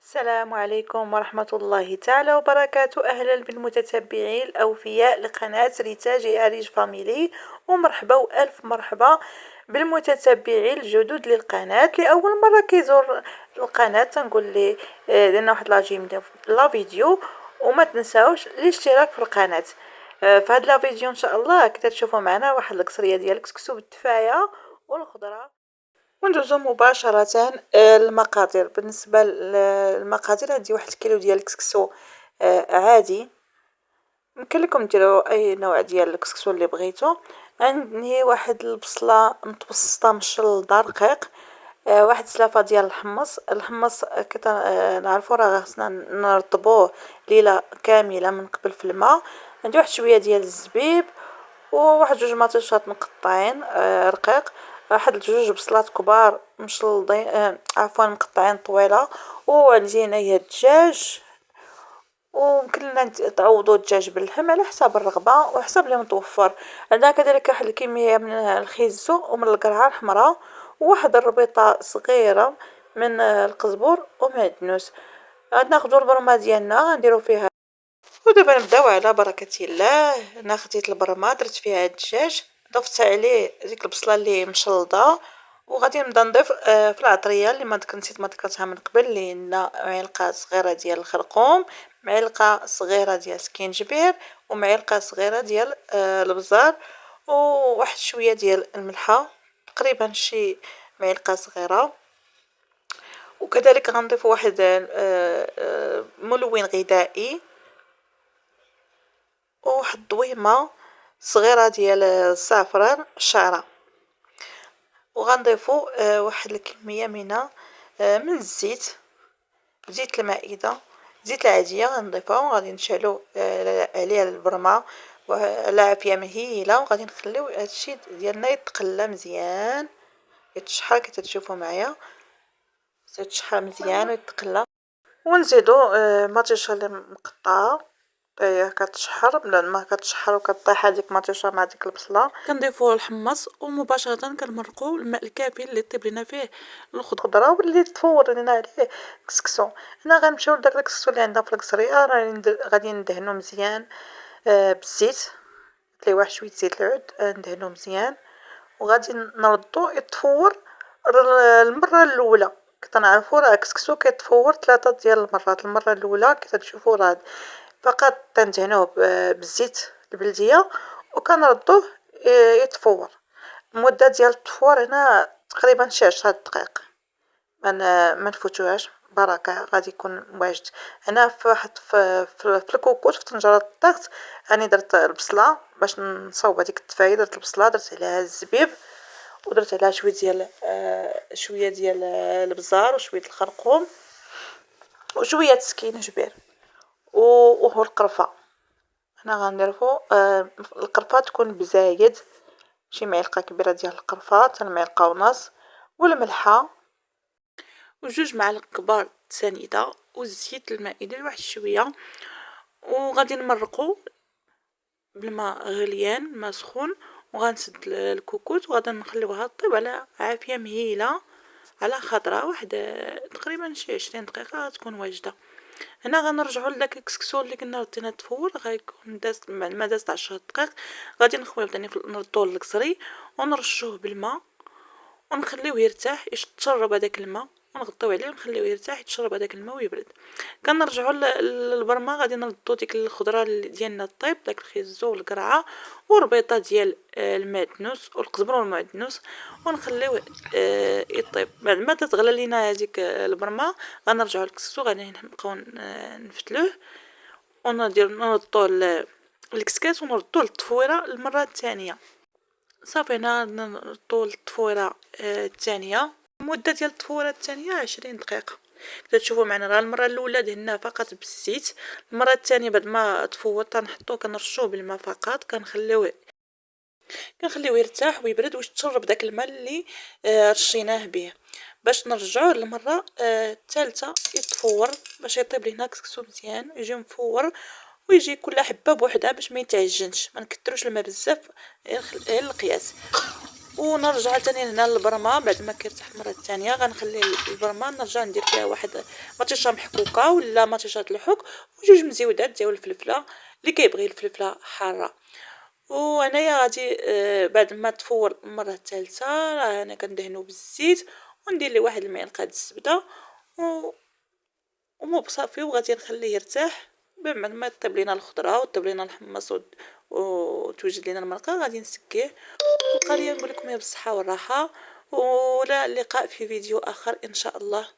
السلام عليكم ورحمة الله تعالى وبركاته. أهلا بالمتتبعين الأوفياء لقناة ريتاج أريج فاميلي، ومرحبا وألف مرحبا بالمتتبعين الجدد للقناة لأول مرة كيزور القناة. تنقول لي لنا واحد لاجيم ديال لا فيديو، وما تنساوش الاشتراك في القناة. في هاد لا فيديو إن شاء الله كي تشوفوا معنا واحد القصرية ديال الكسكسو بالدفاية والخضرة. وندوزو مباشرة المقادير. بالنسبة للمقادير عندي 1 كيلو ديال الكسكسو عادي، يمكن لكم ديروا اي نوع ديال الكسكسو اللي بغيتو. عندي واحد البصلة متوسطة مشلضة رقيق، واحد سلافة ديال الحمص نعرفو راه خصنا نرطبوه ليلة كاملة من قبل في الماء. عندي واحد شوية ديال الزبيب، وواحد 2 مطيشات مقطعين رقيق، واحد 2 بصلات كبار مشلضين عفوا مقطعين طويلة، وعندي هنايا الدجاج. ويمكن لنا تعوضوا الدجاج باللحم على حساب الرغبة وحسب اللي متوفر. عندنا كذلك واحد الكمية من الخيزو ومن القرعة الحمراء، وواحد الربيطة صغيرة من القزبر ومعدنوس. ناخدو البرمة ديالنا غنديرو فيها، ودابا نبداو على بركة الله. انا خديت البرمة درت فيها الدجاج، ضفت عليه ديك البصله اللي مشلضه، وغادي نبدا نضيف في العطريه اللي ما نسيت ما ذكرتها من قبل، اللي هي معلقه صغيره ديال الخرقوم، معلقه صغيره ديال سكينجبير، ومعلقه صغيره ديال البزار، وواحد شويه ديال الملحه، تقريبا شي معلقه صغيره. وكذلك غنضيف واحد ملون غذائي، وواحد ضويمه صغيره ديال الزعفران شعره. وغنضيفو واحد الكميه من زيت المائده، زيت العاديه غنضيفها، وغادي نشعلو عليها البرمه على عافيه مهيله، وغادي نخليو هادشي ديالنا يتقلى مزيان، يتشحر كي تشوفوا معايا، يتشحر مزيان ويتقلى. ونزيدو مطيشه اللي مقطعه هي كتشحر، لما كتشحر وكطيح هذيك مطيشه مع ديك البصله كنضيفوا الحمص، ومباشره كنمرقوا الماء الكافي اللي طيب لنا فيه الخضره واللي تفور لنا عليه الكسكسو. هنا غنمشيو لداك الكسكسو اللي عندنا في القصريه، غادي ندهنو مزيان بالزيت، ليه واحد شويه زيت العود ندهنو مزيان، وغادي نردو يتفور المره الاولى. كتنعرفوا راه الكسكسو كيتفور 3 ديال المرات. المره الاولى كتشوفوا راه فقط تندهنوه بالزيت البلديه، وكنردوه يتفور. المده ديال التفور هنا تقريبا شي 10 دقائق، ما نفوتوهاش بركه، غادي يكون واجد. هنا في واحد في الكوكوط في طنجره الضغط راني درت البصله باش نصاوب هذيك الدفايه. درت البصله، درت عليها الزبيب، ودرت عليها شويه ديال البزار، وشويه الخرقوم، وشويه سكينجبير، والقرفه. هنا غنضيفو القرفه تكون بزايد، شي معلقه كبيره ديال القرفه حتى معلقه ونص، والملحه، و2 معالق كبار سنيده، والزيت المائده واحد شويه. وغادي نمرقو بالماء غليان، الماء سخون، وغنسد الكوكوط وغادي نخليوها طيب على عافيه مهيله على خضره. واحد تقريبا شي 20 دقيقه تكون واجده. هنا غنرجعوا لداك الكسكسو اللي كنا ردينا تفور، غيكون داز ما داز 10 دقائق. غادي نخويو ثاني نردوه للكسري ونرشوه بالماء، ونخليوه يرتاح يتشرب هذاك الماء، ونغطيو عليه ونخليوه يرتاح يتشرب هذاك الماء ويبرد. كنرجعوا للبرمه، غادي نردو ديك الخضره ديالنا الطيب، داك الخيزو والقرعه وربيطه ديال المعدنوس والقزبر والمعدنوس، ونخليوه يطيب. بعد ما تتغلى لينا هذيك البرمه غنرجعوا للكسكسو، غادي نبقاو نفتلوه نردوه الكسكاس ونردوه للتفويره المره الثانيه. صافي هنا نردو للتفويره الثانيه. المده ديال التفويره الثانيه 20 دقيقه. كتشوفوا معنا راه المره الاولى دهنا فقط بالزيت، المره الثانيه بعد ما تفور تنحطوه كنرشوه بالماء فقط، كنخليوه يرتاح ويبرد ويتشرب داك الماء اللي رشيناه به، باش نرجعوه للمره الثالثه يتفور باش يطيب لينا كسكسو مزيان، يجي مفور ويجي كل حبه بوحدها باش ما يتعجنش. ما نكثروش الماء بزاف، غير القياس. ونرجع تاني هنا للبرمه بعد ما كيرتاح المره الثانيه. غنخلي البرمه نرجع ندير فيها واحد مطيشه محكوكه ولا مطيشه الحك وجوج مزيودات ديال الفلفله اللي كيبغي الفلفله حاره. وهنايا غادي بعد ما تفور المره الثالثه راه انا كندهنو بالزيت وندير ليه واحد المعلقه د الزبده ومو بصافي وغادي نخليه يرتاح. بعد ما طيب لينا الخضره وطيب لينا الحمص وتوجد لينا المرقه غادي نسكيه. بقى لي نقول لكم يا بالصحه والراحه، ولا اللقاء في فيديو اخر ان شاء الله.